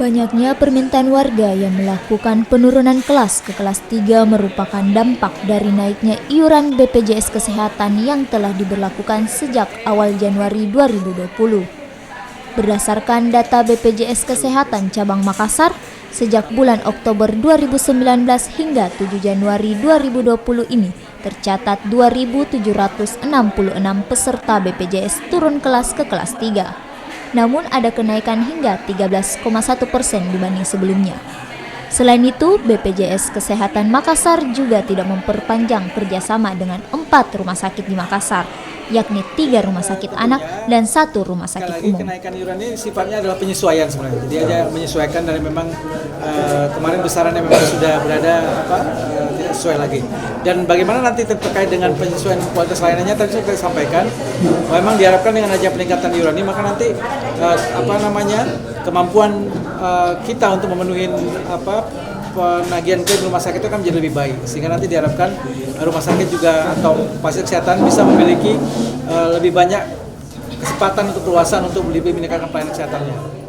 Banyaknya permintaan warga yang melakukan penurunan kelas ke kelas 3 merupakan dampak dari naiknya iuran BPJS Kesehatan yang telah diberlakukan sejak awal Januari 2020. Berdasarkan data BPJS Kesehatan Cabang Makassar, sejak bulan Oktober 2019 hingga 7 Januari 2020 ini, tercatat 2.766 peserta BPJS turun kelas ke kelas 3. Namun ada kenaikan hingga 13,1% dibanding sebelumnya. Selain itu, BPJS Kesehatan Makassar juga tidak memperpanjang kerjasama dengan 4 rumah sakit di Makassar, yakni 3 rumah sakit anak dan 1 rumah sakit umum. Kenaikan iuran ini sifatnya adalah penyesuaian sebenarnya. Jadi aja menyesuaikan dari memang kemarin besarannya memang sudah berada tidak sesuai lagi. Dan bagaimana nanti terkait dengan penyesuaian kualitas layanannya tadi saya sampaikan, memang diharapkan dengan adanya peningkatan iuran ini maka nanti kemampuan kita untuk memenuhi penagihan klaim rumah sakit itu akan menjadi lebih baik, sehingga nanti diharapkan rumah sakit juga atau fasilitas kesehatan bisa memiliki lebih banyak kesempatan untuk keluasan untuk lebih meningkatkan pelayanan kesehatannya.